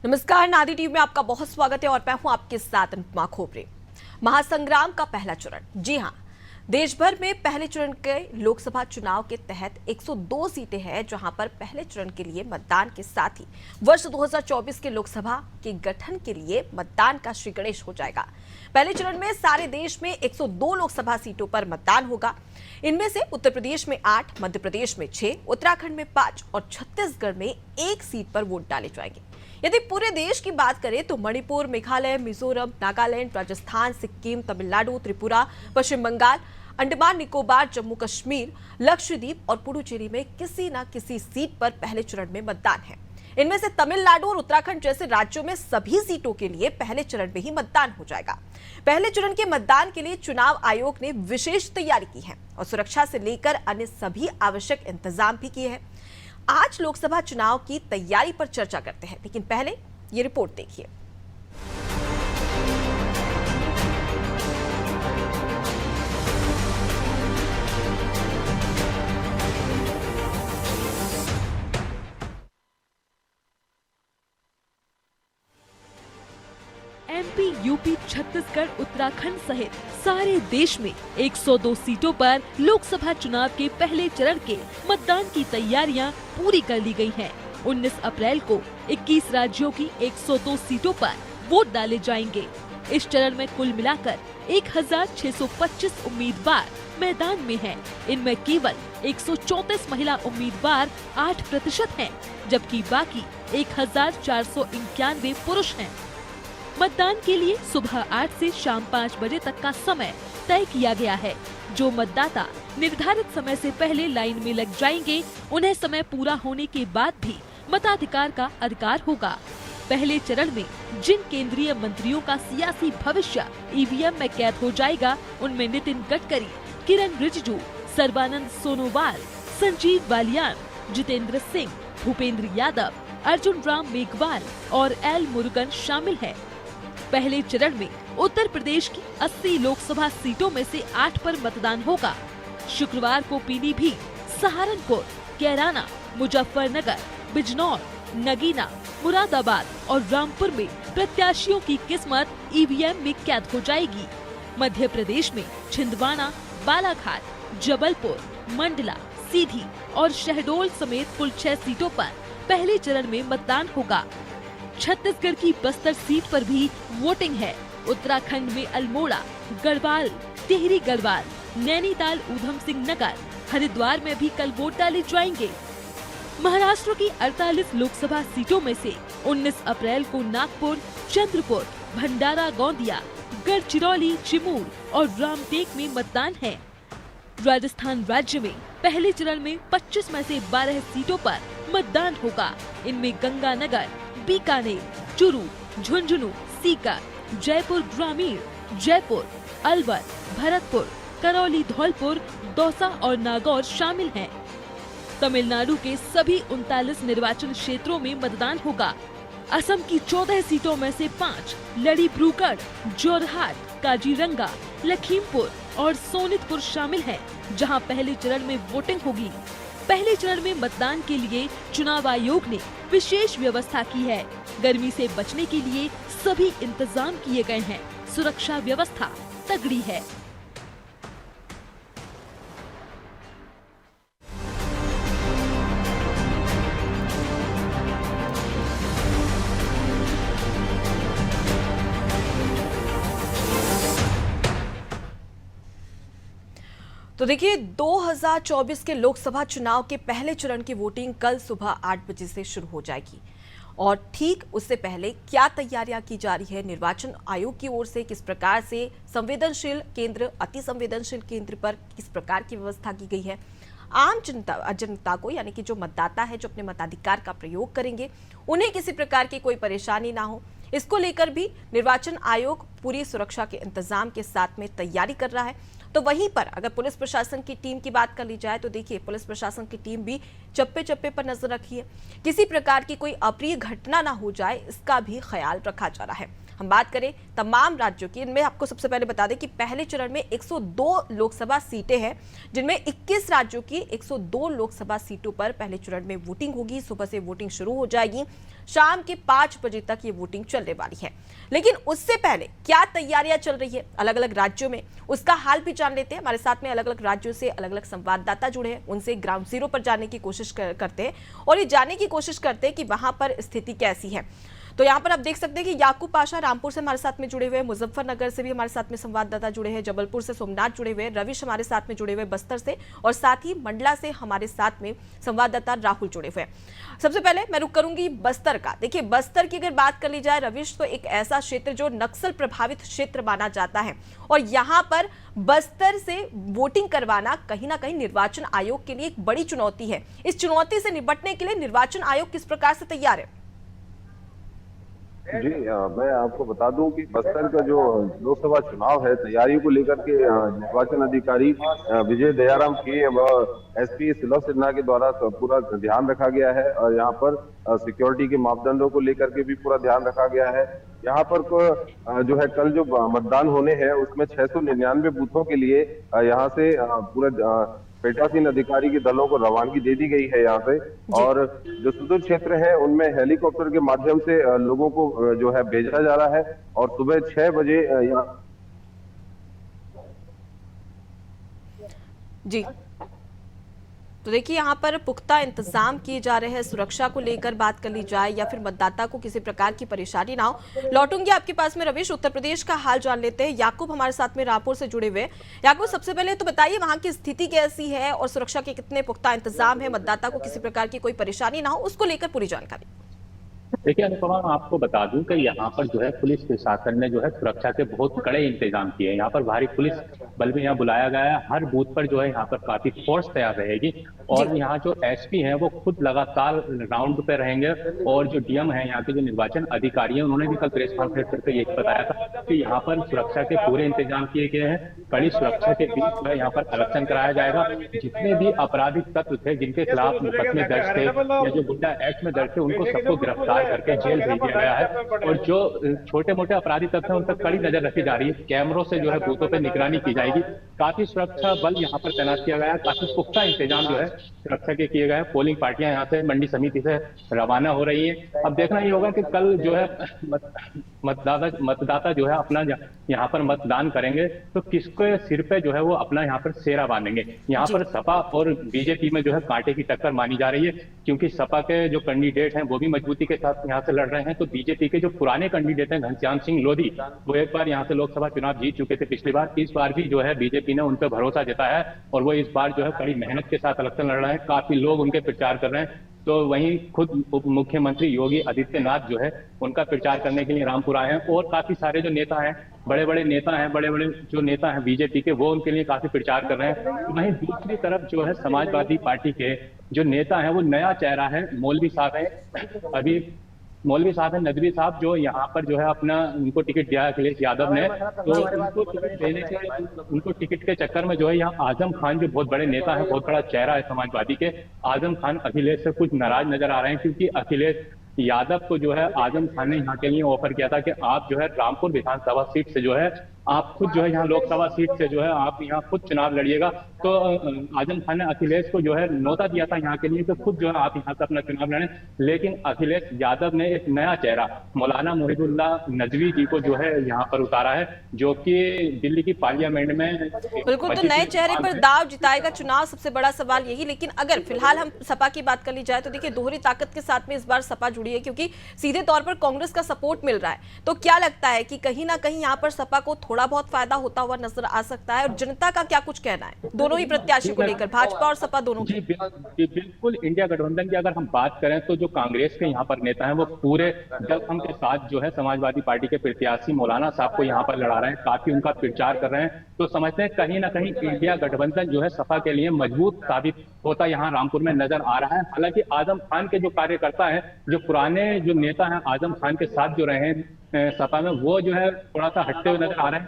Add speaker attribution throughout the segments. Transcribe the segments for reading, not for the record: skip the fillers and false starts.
Speaker 1: नमस्कार, नादी टीवी में आपका बहुत स्वागत है और मैं हूं आपके साथ अनुपमा खोपरे। महासंग्राम का पहला चरण, जी हां, देश भर में पहले चरण के लोकसभा चुनाव के तहत 102 सीटें हैं, जहां पर पहले चरण के लिए मतदान के साथ ही वर्ष 2024 के लोकसभा के गठन के लिए मतदान का श्री गणेश हो जाएगा। पहले चरण में सारे देश में 102 लोकसभा सीटों पर मतदान होगा। इनमें से उत्तर प्रदेश में 8, मध्य प्रदेश में 6, उत्तराखंड में 5 और छत्तीसगढ़ में 1 सीट पर वोट डाले जाएंगे। यदि पूरे देश की बात करें तो मणिपुर, मेघालय, मिजोरम, नागालैंड, राजस्थान, सिक्किम, तमिलनाडु, त्रिपुरा, पश्चिम बंगाल, अंडमान निकोबार, जम्मू कश्मीर, लक्षद्वीप और पुडुचेरी में किसी न किसी सीट पर पहले चरण में मतदान है। इनमें से तमिलनाडु और उत्तराखंड जैसे राज्यों में सभी सीटों के लिए पहले चरण में ही मतदान हो जाएगा। पहले चरण के मतदान के लिए चुनाव आयोग ने विशेष तैयारी की है और सुरक्षा से लेकर अन्य सभी आवश्यक इंतजाम भी किए हैं। आज लोकसभा चुनाव की तैयारी पर चर्चा करते हैं, लेकिन पहले ये रिपोर्ट देखिए।
Speaker 2: एमपी, यूपी, छत्तीसगढ़, उत्तराखंड सहित सारे देश में 102 सीटों पर लोकसभा चुनाव के पहले चरण के मतदान की तैयारियां पूरी कर ली गई हैं। 19 अप्रैल को 21 राज्यों की 102 सीटों पर वोट डाले जाएंगे। इस चरण में कुल मिलाकर 1625 उम्मीदवार मैदान में हैं। इनमें केवल 134 महिला उम्मीदवार 8% हैं, जबकि बाकी 1491 पुरुष हैं। मतदान के लिए सुबह 8 से शाम 5 बजे तक का समय तय किया गया है। जो मतदाता निर्धारित समय से पहले लाइन में लग जाएंगे, उन्हें समय पूरा होने के बाद भी मताधिकार का अधिकार होगा। पहले चरण में जिन केंद्रीय मंत्रियों का सियासी भविष्य ईवीएम में कैद हो जाएगा, उनमें नितिन गडकरी, किरण रिजिजू, सर्बानंद सोनोवाल, संजीव बालियान, जितेंद्र सिंह, भूपेंद्र यादव, अर्जुन राम मेघवाल और एल मुरुगन शामिल हैं। पहले चरण में उत्तर प्रदेश की 80 लोकसभा सीटों में से 8 पर मतदान होगा। शुक्रवार को पीलीभीत, सहारनपुर, कैराना, मुजफ्फरनगर, बिजनौर, नगीना, मुरादाबाद और रामपुर में प्रत्याशियों की किस्मत ईवीएम में कैद हो जाएगी। मध्य प्रदेश में छिंदवाड़ा, बालाघाट, जबलपुर, मंडला, सीधी और शहडोल समेत कुल 6 सीटों पर पहले चरण में मतदान होगा। छत्तीसगढ़ की बस्तर सीट पर भी वोटिंग है। उत्तराखंड में अल्मोड़ा, गढ़वाल, टिहरी गढ़वाल, नैनीताल, ऊधम सिंह नगर, हरिद्वार में भी कल वोट डाले जाएंगे। महाराष्ट्र की 48 लोकसभा सीटों में से 19 अप्रैल को नागपुर, चंद्रपुर, भंडारा गोंदिया, गढ़चिरौली, चिमूर और रामटेक में मतदान है। राजस्थान राज्य में पहले चरण में 25 में से 12 सीटों पर मतदान होगा। इनमें गंगानगर, बीकानेर, चुरू, झुंझुनू, सीकर, जयपुर ग्रामीण, जयपुर, अलवर, भरतपुर, करौली, धौलपुर, दौसा और नागौर शामिल हैं। तमिलनाडु के सभी 39 निर्वाचन क्षेत्रों में मतदान होगा। असम की 14 सीटों में से 5 लड़ीब्रूगढ़, जोरहाट, काजीरंगा, लखीमपुर और सोनितपुर शामिल हैं, जहां पहले चरण में वोटिंग होगी। पहले चरण में मतदान के लिए चुनाव आयोग ने विशेष व्यवस्था की है। गर्मी से बचने के लिए सभी इंतजाम किए गए हैं। सुरक्षा व्यवस्था तगड़ी है।
Speaker 1: तो देखिए, 2024 के लोकसभा चुनाव के पहले चरण की वोटिंग कल सुबह 8 बजे से शुरू हो जाएगी और ठीक उससे पहले क्या तैयारियां की जा रही है निर्वाचन आयोग की ओर से, किस प्रकार से संवेदनशील केंद्र, अति संवेदनशील केंद्र पर किस प्रकार की व्यवस्था की गई है, आम जनता को, यानी कि जो मतदाता है जो अपने मताधिकार का प्रयोग करेंगे, उन्हें किसी प्रकार की कोई परेशानी ना हो, इसको लेकर भी निर्वाचन आयोग पूरी सुरक्षा के इंतजाम के साथ में तैयारी कर रहा है। तो वहीं पर अगर पुलिस प्रशासन की टीम की बात कर ली जाए तो देखिए, पुलिस प्रशासन की टीम भी चप्पे चप्पे पर नजर रखी है। किसी प्रकार की कोई अप्रिय घटना ना हो जाए, इसका भी ख्याल रखा जा रहा है। हम बात करें तमाम राज्यों की, इनमें आपको सबसे पहले बता दें कि पहले चरण में 102 लोकसभा सीटें हैं, जिनमें 21 राज्यों की 102 लोकसभा सीटों पर पहले चरण में वोटिंग होगी। सुबह से वोटिंग शुरू हो जाएगी, शाम के 5 बजे तक ये वोटिंग चलने वाली है। लेकिन उससे पहले क्या तैयारियां चल रही है अलग अलग राज्यों में, उसका हाल भी जान लेते हैं। हमारे साथ में अलग अलग राज्यों से अलग अलग संवाददाता जुड़े हैं, उनसे ग्राउंड जीरो पर जाने की कोशिश करते हैं और ये जानने की कोशिश करते हैं कि वहां पर स्थिति कैसी है। तो यहाँ पर आप देख सकते हैं कि याकूब पाशा रामपुर से हमारे साथ में जुड़े हुए हैं, मुजफ्फरनगर से भी हमारे साथ में संवाददाता जुड़े हैं, जबलपुर से सोमनाथ जुड़े हुए हैं, रविश हमारे साथ में जुड़े हुए बस्तर से, और साथ ही मंडला से हमारे साथ में संवाददाता राहुल जुड़े हुए हैं। सबसे पहले मैं रुक करूंगी बस्तर का। देखिए, बस्तर की अगर बात कर ली जाए रविश, तो एक ऐसा क्षेत्र जो नक्सल प्रभावित क्षेत्र माना जाता है, और यहाँ पर बस्तर से वोटिंग करवाना कहीं ना कहीं निर्वाचन आयोग के लिए एक बड़ी चुनौती है। इस चुनौती से निपटने के लिए निर्वाचन आयोग किस प्रकार से तैयार है?
Speaker 3: जी, मैं आपको बता दूं कि बस्तर का जो लोकसभा चुनाव है, तैयारियों को लेकर के निर्वाचन अधिकारी विजय दयाराम के एसपी सुलभ सिन्हा के द्वारा पूरा ध्यान रखा गया है, और यहाँ पर सिक्योरिटी के मापदंडों को लेकर के भी पूरा ध्यान रखा गया है। यहाँ पर जो है कल जो मतदान होने हैं उसमें 699 बूथों के लिए यहाँ से पूरा पीठासीन अधिकारी के दलों को रवानगी दे दी गई है यहाँ से, और जो सुदूर क्षेत्र है उनमें हेलीकॉप्टर के माध्यम से लोगों को जो है भेजा जा रहा है, और सुबह 6 बजे यहाँ
Speaker 1: जी। तो देखिए, यहाँ पर पुख्ता इंतजाम किए जा रहे हैं। सुरक्षा को लेकर बात कर ली जाए या फिर मतदाता को किसी प्रकार की परेशानी ना हो। लौटूंगी आपके पास में रविश, उत्तर प्रदेश का हाल जान लेते हैं। याकूब हमारे साथ में रामपुर से जुड़े हुए। याकूब, सबसे पहले तो बताइए वहां की स्थिति कैसी है और सुरक्षा के कितने पुख्ता इंतजाम है, मतदाता को किसी प्रकार की कोई परेशानी ना हो, उसको लेकर पूरी जानकारी।
Speaker 4: देखिए अनुपमा, आपको बता दूं कि यहाँ पर जो है पुलिस प्रशासन ने जो है सुरक्षा के बहुत कड़े इंतजाम किए हैं। यहाँ पर भारी पुलिस बल भी यहाँ बुलाया गया है। हर बूथ पर जो है यहाँ पर काफी फोर्स तैयार रहेगी, और यहाँ जो एसपी हैं वो खुद लगातार राउंड पे रहेंगे, और जो डीएम है यहाँ के जो निर्वाचन अधिकारी हैं उन्होंने भी कल प्रेस कॉन्फ्रेंस करके यही बताया था कि यहाँ पर सुरक्षा के पूरे इंतजाम किए गए हैं। कड़ी सुरक्षा के बीच जो है यहाँ पर इलेक्शन कराया जाएगा। जितने भी आपराधिक तत्व थे जिनके खिलाफ मुकदमे दर्ज थे या जो गुंडा एक्ट में दर्ज थे, उनको सबको गिरफ्तार करके जेल भेज दिया गया है, और जो छोटे मोटे अपराधी तत्व हैं उन पर कड़ी नजर रखी जा रही है। कैमरों से जो है बूथों पर निगरानी की जाएगी। काफी सुरक्षा बल यहाँ पर तैनात किया गया है। काफी पुख्ता इंतजाम जो है सुरक्षा के किए गए हैं। पोलिंग पार्टियां यहाँ से मंडी समिति से रवाना हो रही है। अब देखना ये होगा कि कल जो है मतदाता जो है अपना यहाँ पर मतदान करेंगे तो किसके सिर पे जो है वो अपना यहाँ पर सेहरा बांधेंगे। यहाँ पर सपा और बीजेपी में जो है कांटे की टक्कर मानी जा रही है, क्योंकि सपा के जो कैंडिडेट हैं वो भी मजबूती के साथ यहाँ से लड़ रहे हैं, तो बीजेपी के जो पुराने कैंडिडेट हैं घनश्याम सिंह लोधी, वो एक बार यहाँ से लोकसभा चुनाव जीत चुके थे पिछली बार। इस बार भी जो है बीजेपी ने उन पर भरोसा जताया है, और वो इस बार जो है कड़ी मेहनत के साथ इलेक्शन लड़ रहे हैं। काफी लोग उनके प्रचार कर रहे हैं। तो वहीं खुद उप मुख्यमंत्री योगी आदित्यनाथ जो है उनका प्रचार करने के लिए रामपुर आए हैं, और काफी सारे जो नेता हैं, बड़े बड़े जो नेता हैं बीजेपी के, वो उनके लिए काफी प्रचार कर रहे हैं। वहीं दूसरी तरफ जो है समाजवादी पार्टी के जो नेता हैं वो नया चेहरा है, मौलवी साहब है नदवी साहब, जो यहाँ पर जो है अपना उनको टिकट दिया अखिलेश यादव ने, तो उनको टिकट के चक्कर में जो है यहाँ आजम खान जो बहुत बड़े नेता है, बहुत बड़ा चेहरा है समाजवादी के, आजम खान अखिलेश से कुछ नाराज नजर आ रहे हैं, क्योंकि अखिलेश यादव को जो है आजम खान ने यहाँ के लिए ऑफर किया था कि आप जो है रामपुर विधानसभा सीट से जो है आप खुद जो है यहाँ लोकसभा सीट से जो है आप यहाँ खुद चुनाव लड़िएगा। तो आजम खान ने अखिलेश को जो है न्योता दिया था यहाँ के लिए कि खुद जो है आप यहाँ से अपना चुनाव लड़ें, लेकिन अखिलेश यादव ने एक नया चेहरा मौलाना मोहिबुल्लाह नदवी जी को जो है यहाँ पर उतारा है, जो कि दिल्ली की पार्लियामेंट में
Speaker 1: बिल्कुल। तो नए चेहरे पर दाव जिताएगा चुनाव, सबसे बड़ा सवाल यही। लेकिन अगर फिलहाल हम सपा की बात कर ली जाए तो देखिए, दोहरी ताकत के साथ में इस बार सपा जुड़ी है, क्योंकि सीधे तौर पर कांग्रेस का सपोर्ट मिल रहा है। तो क्या लगता है कि कहीं ना कहीं यहाँ पर सपा को थोड़ा बहुत फायदा होता हुआ नजर आ सकता है, और जनता का क्या कुछ कहना है दोनों ही प्रत्याशी को लेकर, भाजपा और सपा दोनों की?
Speaker 4: बिल्कुल। इंडिया गठबंधन की अगर हम बात करें तो जो कांग्रेस के यहाँ पर नेता हैं वो पूरे दमखम के साथ जो है समाजवादी पार्टी के प्रत्याशी मौलाना साहब को यहाँ पर लड़ा रहे हैं, काफी उनका प्रचार कर रहे हैं। तो समझते हैं कहीं ना कहीं इंडिया गठबंधन जो है सपा के लिए मजबूत साबित होता यहाँ रामपुर में नजर आ रहा है। हालांकि आजम खान के जो कार्यकर्ता हैं, जो पुराने जो नेता हैं आजम खान के साथ जो रहे हैं सपा में, वो जो है थोड़ा सा हटते हुए नजर आ रहे हैं।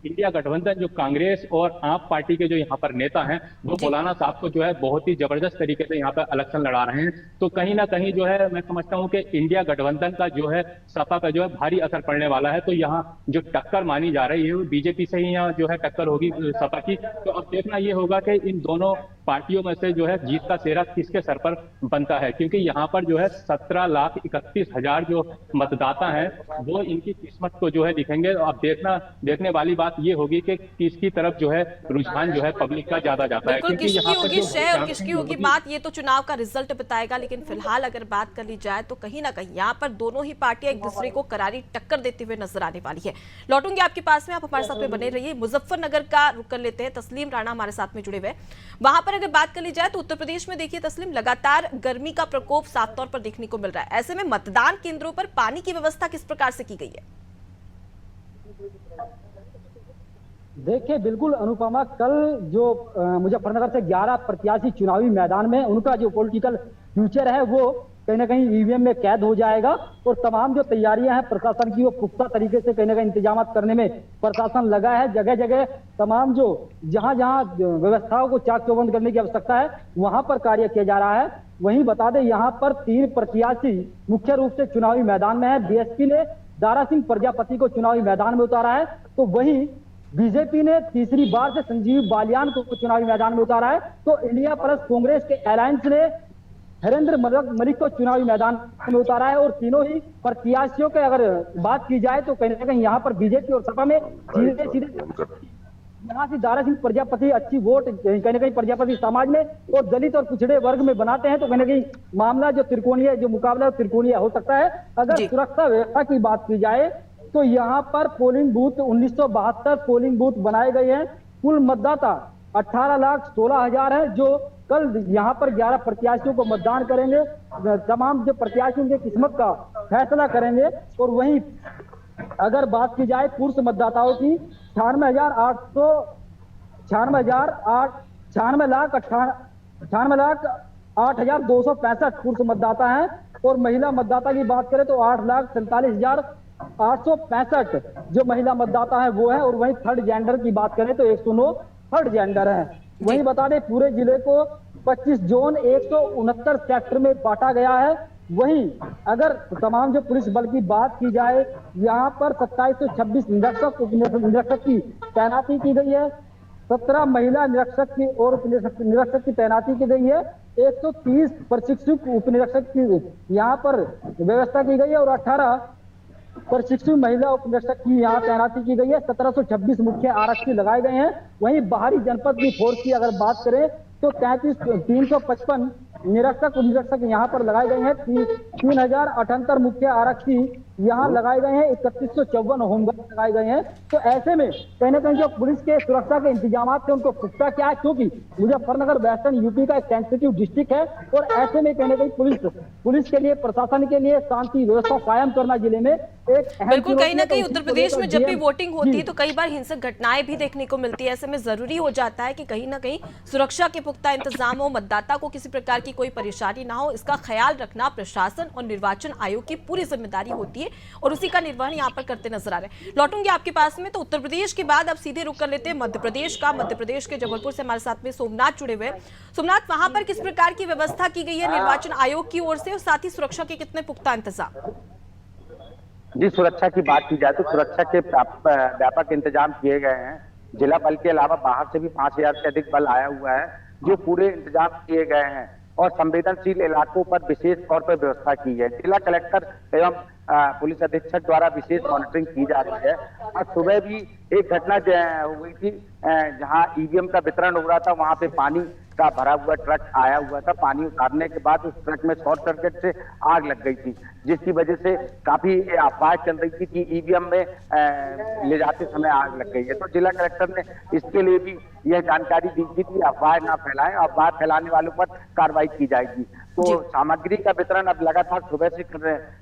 Speaker 4: इंडिया गठबंधन जो कांग्रेस और आप पार्टी के जो यहाँ पर नेता हैं वो मौलाना साहब को जो है बहुत ही जबरदस्त तरीके से यहाँ पर इलेक्शन लड़ा रहे हैं। तो कहीं ना कहीं जो है मैं समझता हूँ कि इंडिया गठबंधन का जो है सपा का जो है भारी असर पड़ने वाला है। तो यहाँ जो टक्कर मानी जा रही है वो बीजेपी से ही यहाँ जो है टक्कर होगी सपा की। तो अब देखना ये होगा कि इन दोनों पार्टियों में से जो है जीत का सेहरा किसके सर पर बनता है, क्योंकि यहाँ पर जो है 17,31,000 जो मतदाता हैं वो इनकी किस्मत को जो है दिखेंगे। अब देखने वाली बात ये होगी कि किसकी तरफ जो है रुझान जो है पब्लिक का ज्यादा जाता है।
Speaker 1: बिल्कुल, किसकी होगी शय और किसकी होगी बात, ये तो चुनाव का रिजल्ट बताएगा। लेकिन फिलहाल अगर बात कर ली जाए तो कहीं ना कहीं यहाँ पर दोनों ही पार्टियां एक दूसरे को करारी टक्कर देते हुए नजर आने वाली है। लौटूंगी आपके पास में, आप हमारे साथ में बने रहिए। मुजफ्फरनगर का रुख कर लेते हैं, तस्लीम राणा हमारे साथ में जुड़े हुए। वहां पर अगर बात कर ली जाए तो उत्तर प्रदेश में देखिए तस्लीम, लगातार गर्मी का प्रकोप साफ तौर पर देखने को मिल रहा है। ऐसे में मतदान केंद्रों पर पानी की व्यवस्था किस प्रकार से की गई है?
Speaker 5: देखिए बिल्कुल अनुपमा, कल जो मुजफ्फरनगर से 11 प्रत्याशी चुनावी मैदान में, उनका जो पॉलिटिकल फ्यूचर है वो कहीं ना कहीं ईवीएम में कैद हो जाएगा। और तमाम जो तैयारियां हैं प्रशासन की वो पुख्ता तरीके से कहीं ना कहीं इंतजाम करने में प्रशासन लगा है। जगह जगह तमाम जो जहां जहां व्यवस्थाओं को चाक चौबंद करने की आवश्यकता है वहां पर कार्य किया जा रहा है। वहीं बता दें यहाँ पर 3 प्रत्याशी मुख्य रूप से चुनावी मैदान में है। बीएसपी ने दारा सिंह प्रजापति को चुनावी मैदान में उतारा है, तो वहीं बीजेपी ने तीसरी बार से संजीव बालियान को चुनावी मैदान में उतारा है। तो इंडिया प्लस कांग्रेस के अलायंस ने हरेंद्र मलिक को चुनावी मैदान में उतारा है। और तीनों ही प्रत्याशियों के अगर बात की जाए तो कहीं ना कहीं यहाँ पर बीजेपी और सपा में सीधे सीधे यहाँ से दारा सिंह प्रजापति अच्छी वोट कहीं ना कहीं प्रजापति समाज में और दलित और पिछड़े वर्ग में बनाते हैं। तो कहीं ना कहीं मामला जो त्रिकोणीय जो मुकाबला त्रिकोणीय हो सकता है। अगर सुरक्षा व्यवस्था की बात की जाए तो यहाँ पर पोलिंग बूथ 1972 पोलिंग बूथ बनाए गए हैं। कुल मतदाता 18,16,000 है जो कल यहाँ पर 11 प्रत्याशियों को मतदान करेंगे। तमाम जो प्रत्याशी उनकी किस्मत का फैसला करेंगे। और वहीं अगर बात की जाए पुरुष मतदाताओं की 98,08,265 पुरुष मतदाता हैं। और महिला मतदाता की बात करें तो 8,47,865 जो महिला मतदाता है वो है। और वहीं थर्ड जेंडर की बात करें तो 109 थर्ड जेंडर है। वहीं बता दें पूरे जिले को 25 जोन 169 सेक्टर में बांटा गया है। वहीं अगर तमाम जो पुलिस बल की बात की जाए यहाँ पर 2726 निरीक्षक की तैनाती की गई है। 17 महिला निरीक्षक की और निरीक्षक की तैनाती की गई है। 130 प्रशिक्षु उप निरीक्षक की यहाँ पर व्यवस्था की गई है और 18 प्रशिक्षु महिला उप निरीक्षक की यहाँ तैनाती की गई है। 1726 मुख्य आरक्षी लगाए गए हैं। वहीं बाहरी जनपद की फोर्स की अगर बात करें तो 355 निरीक्षक उप निरीक्षक यहाँ पर लगाए गए हैं। 3078 मुख्य आरक्षी यहाँ लगाए गए हैं। 3154 होमगार्ड लगाए गए हैं। तो ऐसे में कहीं ना कहीं जो पुलिस के सुरक्षा के इंतजाम थे उनको पुख्ता किया है, क्योंकि मुजफ्फरनगर वेस्टर्न यूपी का एक सेंसिटिव डिस्ट्रिक्ट है। और ऐसे में कहीं ना कहीं पुलिस के लिए प्रशासन के लिए शांति व्यवस्था कायम करना जिले में एक
Speaker 1: बिल्कुल कहीं ना कहीं उत्तर प्रदेश में जब भी वोटिंग होती है तो कई बार हिंसक घटनाएं भी देखने को मिलती है। ऐसे में जरूरी हो जाता है कि कहीं ना कहीं सुरक्षा के पुख्ता इंतजाम हो, मतदाता को किसी प्रकार की कोई परेशानी ना हो, इसका ख्याल रखना प्रशासन और निर्वाचन आयोग की पूरी जिम्मेदारी होती है और उसी का निर्वहन यहाँ पर करते नजर आ रहे हैं। लौटूंगी आपके पास में, तो उत्तर प्रदेश के बाद अब सीधे रुक कर लेते हैं मध्य प्रदेश का। मध्य प्रदेश के जबलपुर से हमारे साथ में सोमनाथ जुड़े हुए। सोमनाथ, वहां पर किस प्रकार की व्यवस्था की गई है निर्वाचन आयोग की ओर से और साथ ही सुरक्षा के कितने पुख्ता इंतजाम?
Speaker 6: जी, सुरक्षा की बात की जाए तो सुरक्षा के व्यापक इंतजाम किए गए हैं। जिला बल के अलावा बाहर से भी 5000 से अधिक बल आया हुआ है जो पूरे इंतजाम किए गए हैं और संवेदनशील इलाकों पर विशेष तौर पर व्यवस्था की है। जिला कलेक्टर एवं पुलिस अधीक्षक द्वारा विशेष मॉनिटरिंग की जा रही है। और सुबह भी एक घटना हुई थी जहां ईवीएम का वितरण हो रहा था, वहां पे पानी का भरा हुआ ट्रक आया हुआ था। पानी उतारने के बाद उस ट्रक में शॉर्ट सर्किट से आग लग गई थी, जिसकी वजह से काफी अफवाह चल रही थी कि ईवीएम में ले जाते समय आग लग गई है। तो जिला कलेक्टर ने इसके लिए भी यह जानकारी दी थी कि अफवाह ना फैलाएं, अफवाह फैलाने वालों पर कार्रवाई की जाएगी। तो सामग्री का वितरण अब लगातार सुबह से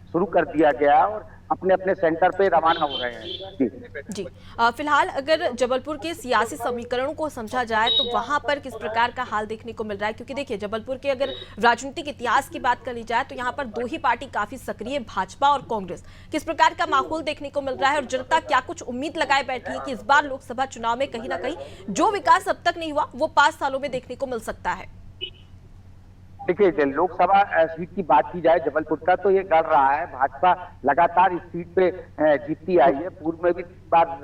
Speaker 6: शुरू कर दिया गया और अपने अपने सेंटर पे रवाना हो रहे हैं। जी
Speaker 1: जी फिलहाल अगर जबलपुर के सियासी समीकरणों को समझा जाए तो वहां पर किस प्रकार का हाल देखने को मिल रहा है, क्योंकि देखिए जबलपुर के अगर राजनीतिक इतिहास की बात कर ली जाए तो यहाँ पर दो ही पार्टी काफी सक्रिय, भाजपा और कांग्रेस। किस प्रकार का माहौल देखने को मिल रहा है और जनता क्या कुछ उम्मीद लगाए बैठी है कि इस बार लोकसभा चुनाव में कहीं ना कहीं जो विकास अब तक नहीं हुआ वो 5 सालों में देखने को मिल सकता है?
Speaker 6: देखिए, लोकसभा सीट की बात की जाए जबलपुर का तो ये गढ़ रहा है। भाजपा लगातार इस सीट पे जीतती आई है। पूर्व में भी 3 बार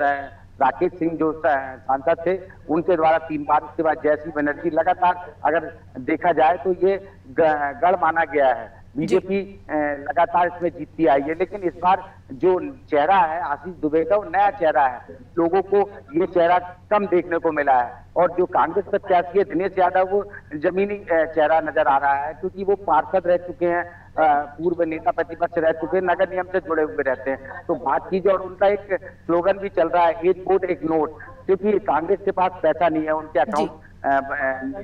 Speaker 6: राकेश सिंह जो सांसद थे उनके द्वारा 3 बार, उसके बाद जयश्री बनर्जी, लगातार अगर देखा जाए तो ये गढ़ माना गया है। बीजेपी लगातार इसमें जीतती आई है, लेकिन इस बार जो चेहरा है आशीष दुबे का वो नया चेहरा है। लोगों को ये चेहरा कम देखने को मिला है और जो कांग्रेस प्रत्याशी है दिनेश यादव वो जमीनी चेहरा नजर आ रहा है, क्योंकि वो पार्षद रह चुके हैं, पूर्व नेता प्रतिपक्ष रह चुके हैं, नगर निगम से जुड़े हुए रहते हैं। तो बात की जाए और उनका एक स्लोगन भी चल रहा है, एक वोट एक नोट, क्योंकि कांग्रेस के पास पैसा नहीं है, उनके अकाउंट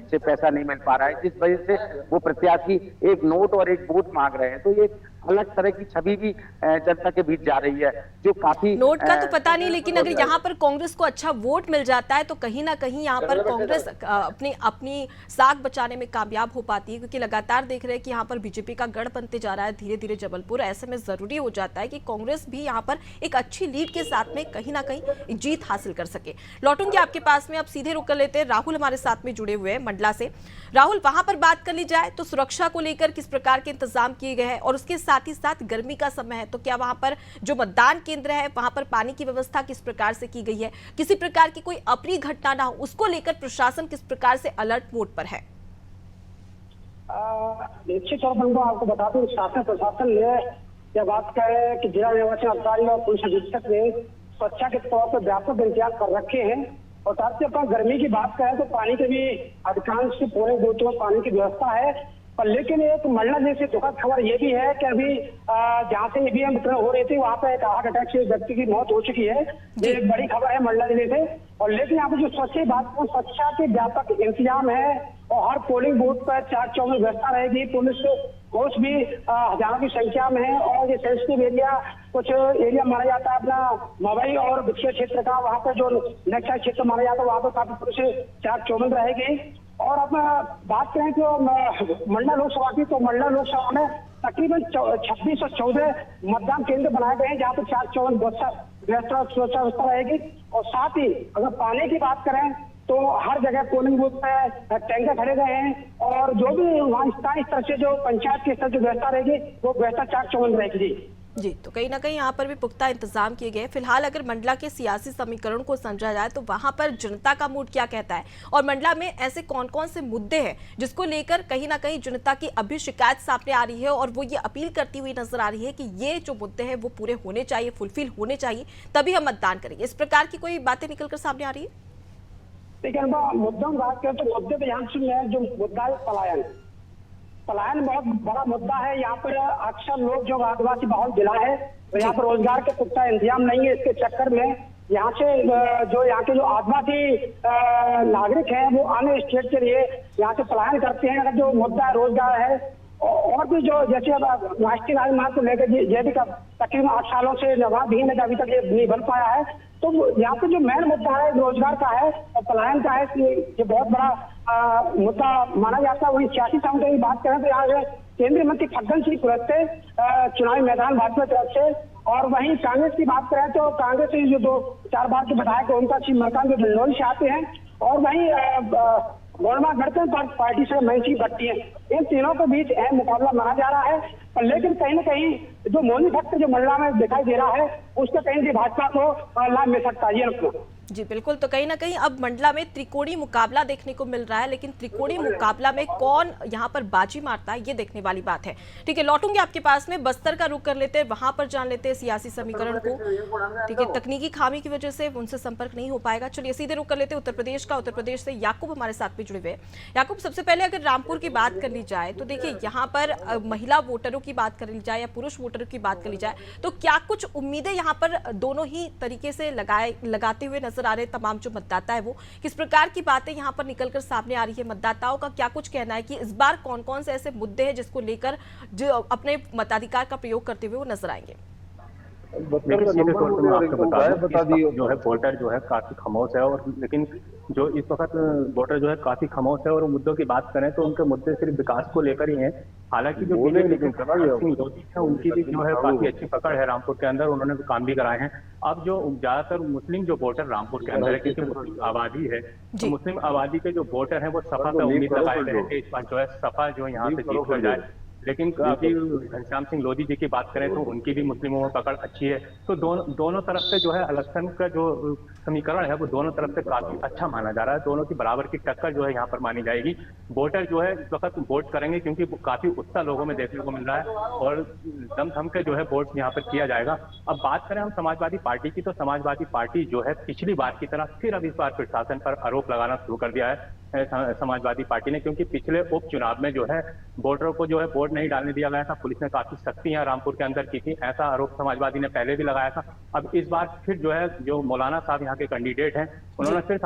Speaker 6: से पैसा नहीं मिल पा रहा है, जिस वजह से वो प्रत्याशी एक नोट और एक वोट मांग रहे हैं। तो ये अलग तरह की छवि भी जनता के बीच जा रही है, जो काफी
Speaker 1: नोट का तो पता नहीं, लेकिन अगर यहाँ पर कांग्रेस को अच्छा वोट मिल जाता है तो कहीं ना कहीं यहाँ पर कांग्रेस अपनी साख बचाने में कामयाब हो पाती है, क्योंकि लगातार देख रहे हैं कि यहाँ पर बीजेपी का गढ़ बनते जा रहा है धीरे धीरे जबलपुर। ऐसे में जरूरी हो जाता है कि कांग्रेस भी यहाँ पर एक अच्छी लीड के साथ में कहीं ना कहीं जीत हासिल कर सके। लौटूंगी आपके पास में, अब सीधे रुक कर लेते हैं, राहुल हमारे साथ में जुड़े हुए हैं मंडला से। राहुल, वहां पर बात कर ली जाए तो सुरक्षा को लेकर किस प्रकार के इंतजाम किए गए हैं और उसके साथ ही साथ गर्मी का समय है तो क्या वहां पर जो मतदान केंद्र है वहां पर पानी की व्यवस्था किस प्रकार से की गई है, किसी प्रकार की कोई अप्रिय घटना ना हो उसको लेकर प्रशासन किस प्रकार से अलर्ट मोड पर है?
Speaker 7: निश्चित तौर पर आपको बता दूं, शासन प्रशासन ने यह बात कहे कि जिला निर्वाचन अधिकारी और पुलिस अधीक्षक ने सुरक्षा के तौर पर व्यापक इंतजाम कर रखे हैं। और साथ ही अपन गर्मी की बात करें तो पानी के भी अधिकांश पूरे बोतलों में पानी की व्यवस्था है। पर लेकिन एक मंडला जिले से दुखद खबर ये भी है कि अभी जहाँ से ईवीएम वितरण हो रही थी वहाँ पे एक हार्ट अटैक से व्यक्ति की मौत हो चुकी है। ये एक बड़ी खबर है मंडला जिले से। और लेकिन यहाँ पे जो स्वच्छ बात को स्वच्छता के व्यापक इंतजाम है और हर पोलिंग बूथ पर 4-4 व्यवस्था रहेगी। पुलिस फोर्स भी हजारों की संख्या में है और ये सेंसिटिव एरिया कुछ एरिया माना जाता है अपना मवई और विक्षय क्षेत्र का, वहाँ पर जो नक्शा क्षेत्र माना जाता है वहाँ पर काफी पुलिस 4-4 रहेगी। और अब बात करें तो मंडला लोकसभा की, तो मंडला लोकसभा में तकरीबन 2614 मतदान केंद्र बनाए गए हैं जहाँ पर 4-4 व्यवस्था रहेगी। और साथ ही अगर पानी की बात करें तो हर जगह पोलिंग बूथ पे टैंकर खड़े गए हैं और जो भी वहाँ स्थानीय स्तर से जो पंचायत के स्तर जो व्यवस्था रहेगी वो व्यवस्था 4-4 रहेगी।
Speaker 1: जी, तो कहीं ना कहीं यहाँ पर भी पुख्ता इंतजाम किए गए। फिलहाल अगर मंडला के सियासी समीकरण को समझा जाए तो वहां पर जनता का मूड क्या कहता है और मंडला में ऐसे कौन कौन से मुद्दे हैं जिसको लेकर कहीं ना कहीं जनता की अभी शिकायत सामने आ रही है और वो ये अपील करती हुई नजर आ रही है कि ये जो मुद्दे हैं वो पूरे होने चाहिए, फुलफिल होने चाहिए, तभी हम मतदान करेंगे। इस प्रकार की कोई बातें निकलकर सामने आ रही है?
Speaker 7: देखिए मुद्दों की बात करें तो मुद्दे पे यहाँ सुनिए, जो मुद्दा है पलायन बहुत बड़ा मुद्दा है। यहाँ पर अक्सर लोग जो आदिवासी बहुल जिला है तो यहाँ पर रोजगार के पुख्ता इंतजाम नहीं है। इसके चक्कर में यहाँ से यहाँ के जो आदिवासी नागरिक हैं वो अन्य स्टेट के लिए यहाँ से पलायन करते हैं। अगर जो मुद्दा रोजगार है और भी जो जैसे अब राष्ट्रीय राजमार्ग को लेकर ये भी तकरीबन 8 सालों से जवाबहीन है, अभी तक ये नहीं बन पाया है। तो यहाँ पे जो मेन मुद्दा है रोजगार का है और पलायन का है, ये बहुत बड़ा मुद्दा माना जाता है। वही सियासी समुदाय की बात करें तो यहाँ केंद्रीय मंत्री फग्गन सिंह कुलस्ते चुनावी मैदान भाजपा तरफ से, और वहीं कांग्रेस की बात करें तो कांग्रेस से जो 2-4 बार के विधायक ओमकार सिंह मरकाम जो डिंडौरी से आते हैं, और वहीं गोलमा गणतंत्र पार्टी से महेश भट्टी है। इन तीनों के बीच अहम मुकाबला माना जा रहा है। पर लेकिन कहीं ना कहीं जो मोदी भक्त जो मंडला में दिखाई दे रहा है उसका कहीं भी भाजपा को लाभ मिल सकता है। ये
Speaker 1: जी बिल्कुल, तो कहीं ना कहीं अब मंडला में त्रिकोणीय मुकाबला देखने को मिल रहा है, लेकिन त्रिकोणीय मुकाबला में कौन यहाँ पर बाजी मारता है ये देखने वाली बात है। ठीक है, लौटूंगे आपके पास में, बस्तर का रुख कर लेते हैं, वहां पर जान लेते हैं सियासी समीकरण को। ठीक है, तकनीकी खामी की वजह से उनसे संपर्क नहीं हो पाएगा। चलिए सीधे रुख कर लेते हैं उत्तर प्रदेश का। उत्तर प्रदेश से याकूब हमारे साथ में जुड़े हुए। याकूब, सबसे पहले अगर रामपुर की बात कर ली जाए तो देखिए यहाँ पर महिला वोटरों की बात कर ली जाए या पुरुष वोटरों की बात कर ली जाए तो क्या कुछ उम्मीदें यहाँ पर दोनों ही तरीके से लगाते हुए नजर आ रहे हैं तमाम जो मतदाता है वो? किस प्रकार की बातें यहाँ पर निकलकर सामने आ रही है? मतदाताओं का क्या कुछ कहना है कि इस बार कौन कौन से ऐसे मुद्दे हैं जिसको लेकर जो अपने मताधिकार का प्रयोग करते हुए वो नजर आएंगे?
Speaker 4: देखिए सीधे तौर पर मैं आपको बता दूं, इस वक्त जो है वोटर जो है काफी खामोश है, और लेकिन जो इस वक्त वोटर जो है काफी खामोश है, और मुद्दों की बात करें तो उनके मुद्दे सिर्फ विकास को लेकर ही हैं। हालांकि जो बीजेपी के सिंह लोधी है उनकी भी जो है काफी अच्छी पकड़ है रामपुर के अंदर, उन्होंने भी काम भी कराए हैं। अब जो ज्यादातर मुस्लिम जो वोटर रामपुर के अंदर है, क्योंकि मुस्लिम आबादी है, तो मुस्लिम आबादी के जो वोटर है वो सपा पे उम्मीद लगाए रहे थे इस बार जो है सपा जो यहाँ से जीत कर जाए। लेकिन अभी घनश्याम सिंह लोधी जी की बात करें तो उनकी भी मुस्लिमों में पकड़ अच्छी है। तो दोनों तरफ से जो है इलेक्शन का जो समीकरण है वो दोनों तरफ से काफी अच्छा माना जा रहा है। दोनों की बराबर की टक्कर जो है यहाँ पर मानी जाएगी। वोटर जो है इस वक्त वोट करेंगे क्योंकि काफी उत्साह लोगों में देखने को मिल रहा है, और दम थम के जो है वोट यहाँ पर किया जाएगा। अब बात करें हम समाजवादी पार्टी की, तो समाजवादी पार्टी जो है पिछली बार की तरह फिर अब इस बार प्रशासन पर आरोप लगाना शुरू कर दिया है समाजवादी पार्टी ने, क्योंकि पिछले उपचुनाव में जो है वोटरों को जो है वोट नहीं डालने दिया गया था। पुलिस ने काफी सख्तियां रामपुर के अंदर की थी, ऐसा आरोप समाजवादी ने पहले भी लगाया था। अब इस बार फिर जो है जो मौलाना साहब यहाँ के कैंडिडेट हैं उन्होंने फिर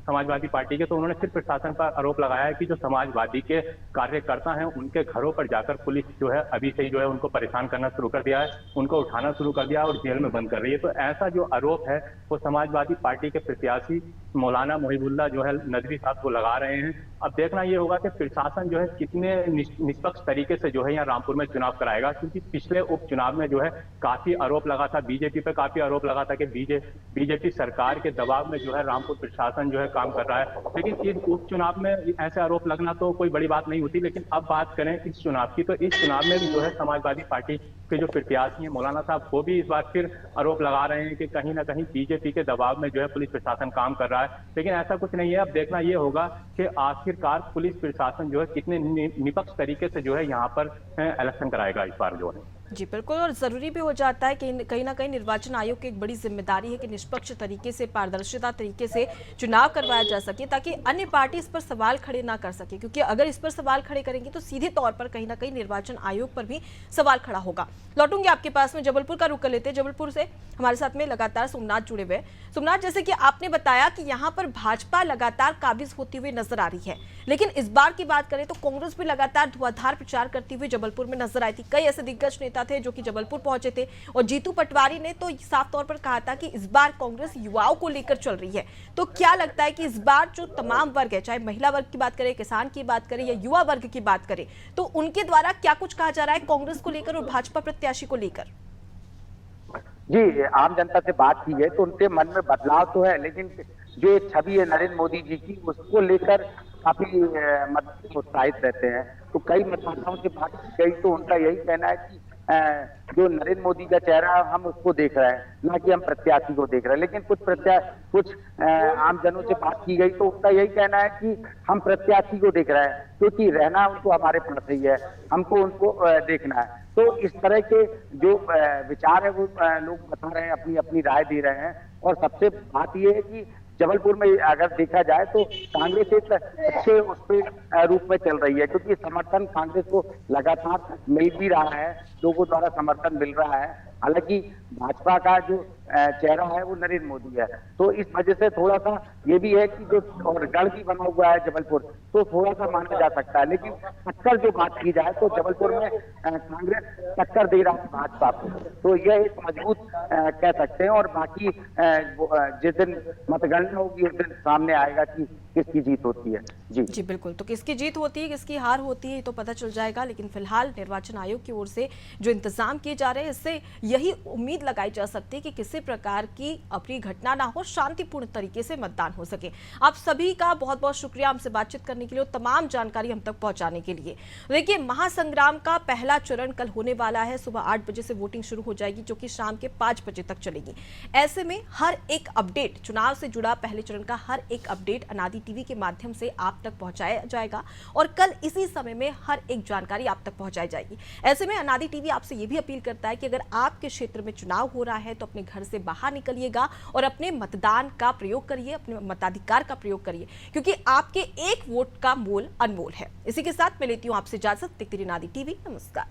Speaker 4: समाजवादी पार्टी के, तो उन्होंने फिर प्रशासन पर आरोप लगाया है कि जो समाजवादी के कार्यकर्ता हैं उनके घरों पर जाकर पुलिस जो है अभी से ही जो है उनको परेशान करना शुरू कर दिया है, उनको उठाना शुरू कर दिया है और जेल में बंद कर रही है। तो ऐसा जो आरोप है वो समाजवादी पार्टी के प्रत्याशी मौलाना मुहिबुल्लाह जो है नदवी साहब को लगा रहे हैं। अब देखना ये होगा कि प्रशासन जो है कितने निष्पक्ष तरीके से जो है यहाँ रामपुर में चुनाव कराएगा, क्योंकि पिछले उपचुनाव में जो है काफी आरोप लगा था, बीजेपी पे काफी आरोप लगा था कि बीजेपी सरकार के दबाव में जो है रामपुर प्रशासन जो है काम कर रहा है। लेकिन इस उपचुनाव में ऐसे आरोप लगना तो कोई बड़ी बात नहीं होती। लेकिन अब बात करें इस चुनाव की, तो इस चुनाव में भी जो है समाजवादी पार्टी के जो प्रत्याशी हैं मौलाना साहब वो भी इस बार फिर आरोप लगा रहे हैं कि कहीं ना कहीं बीजेपी के दबाव में जो है पुलिस प्रशासन काम कर रहा है। लेकिन ऐसा कुछ नहीं है। अब देखना ये होगा कि आखिरकार पुलिस प्रशासन जो है कितने निष्पक्ष तरीके से जो है यहाँ पर इलेक्शन कराएगा इस बार जो है।
Speaker 1: जी बिल्कुल, और ज़रूरी भी हो जाता है कि कहीं ना कहीं निर्वाचन आयोग की एक बड़ी जिम्मेदारी है कि निष्पक्ष तरीके से, पारदर्शिता तरीके से चुनाव करवाया जा सके, ताकि अन्य पार्टी इस पर सवाल खड़े ना कर सके। क्योंकि अगर इस पर सवाल खड़े करेंगे तो सीधे तौर पर कहीं ना कहीं निर्वाचन आयोग पर भी सवाल खड़ा होगा। लौटूंगी आपके पास में, जबलपुर का रुख कर लेते हैं। जबलपुर से हमारे साथ में लगातार सोमनाथ जुड़े हुए। सोमनाथ, जैसे कि आपने बताया कि यहाँ पर भाजपा लगातार काबिज होती हुई नजर आ रही है, लेकिन इस बार की बात करें तो कांग्रेस भी लगातार धुआंधार प्रचार करती हुई जबलपुर में नजर आई थी। कई ऐसे दिग्गज नेता थे जो कि जबलपुर पहुंचे थे, और जीतू पटवारी ने तो साफ तौर पर कहा था कि इस बार कांग्रेस युवाओं को लेकर चल रही है। तो क्या लगता है कि इस बार जो तमाम वर्ग है, चाहे महिला वर्ग की बात करें, किसान की बात करें या युवा वर्ग की बात करें, तो उनके द्वारा क्या कुछ कहा जा रहा है कांग्रेस को लेकर और भाजपा प्रत्याशी को लेकर?
Speaker 6: जी, आम जनता से बात की है तो उनके मन में बदलाव तो है, लेकिन जो छवि है नरेंद्र मोदी जी की उसको लेकर काफी मतदाता उत्साहित रहते हैं। तो कई मतदाताओं से बात की गई तो उनका यही कहना है कि जो नरेंद्र मोदी का चेहरा हम उसको देख रहे हैं, ना कि हम प्रत्याशी को देख रहे हैं। लेकिन कुछ आमजनों से बात की गई तो उनका यही कहना है कि हम प्रत्याशी को देख रहे हैं, क्योंकि रहना उनको हमारे पास ही है, हमको उनको देखना है। तो इस तरह के जो विचार है वो लोग बता रहे हैं, अपनी अपनी राय दे रहे हैं। और सबसे बात यह है कि जबलपुर में अगर देखा जाए तो कांग्रेस एक अच्छे उस पर रूप में चल रही है, क्योंकि समर्थन कांग्रेस को लगातार मिल भी रहा है, लोगों द्वारा समर्थन मिल रहा है। हालांकि भाजपा का जो चेहरा है वो नरेंद्र मोदी है, तो इस वजह से थोड़ा सा ये भी है कि जो और गढ़ भी बना हुआ है जबलपुर, तो थोड़ा सा माना जा सकता है। लेकिन टक्कर जो बात की जाए तो जबलपुर में कांग्रेस टक्कर दे रहा है भाजपा को, तो यह एक मजबूत कह सकते हैं। और बाकी जिस दिन मतगणना होगी उस दिन सामने आएगा कि किसकी जीत होती है। जी
Speaker 1: बिल्कुल, तो किसकी जीत होती है, किसकी हार होती है तो पता चल जाएगा। लेकिन फिलहाल निर्वाचन आयोग की ओर से जो इंतजाम किए जा रहे हैं, इससे यही उम्मीद लगाई जा सकती है कि किसी प्रकार की अप्रिय घटना ना हो, शांतिपूर्ण तरीके से मतदान हो सके। आप सभी का बहुत बहुत शुक्रिया हमसे बातचीत करने के लिए और तमाम जानकारी हम तक पहुंचाने के लिए। देखिए, महासंग्राम का पहला चरण कल होने वाला है। सुबह 8 बजे से वोटिंग शुरू हो जाएगी, जो कि शाम के 5 बजे तक चलेगी। ऐसे में हर एक अपडेट, चुनाव से जुड़ा पहले चरण का हर एक अपडेट अनादि टीवी के माध्यम से आप तक पहुंचाया जाएगा, और कल इसी समय में हर एक जानकारी आप तक पहुंचाई जाएगी। ऐसे में अनादि टीवी आपसे यह भी अपील करता है कि अगर आपके क्षेत्र में चुनाव हो रहा है तो अपने घर से बाहर निकलिएगा और अपने मतदान का प्रयोग करिए, अपने मताधिकार का प्रयोग करिए, क्योंकि आपके एक वोट का मोल अनमोल है। इसी के साथ मैं लेती हूं आपसे इजाजत। देखते रहिए अनादि टीवी। नमस्कार।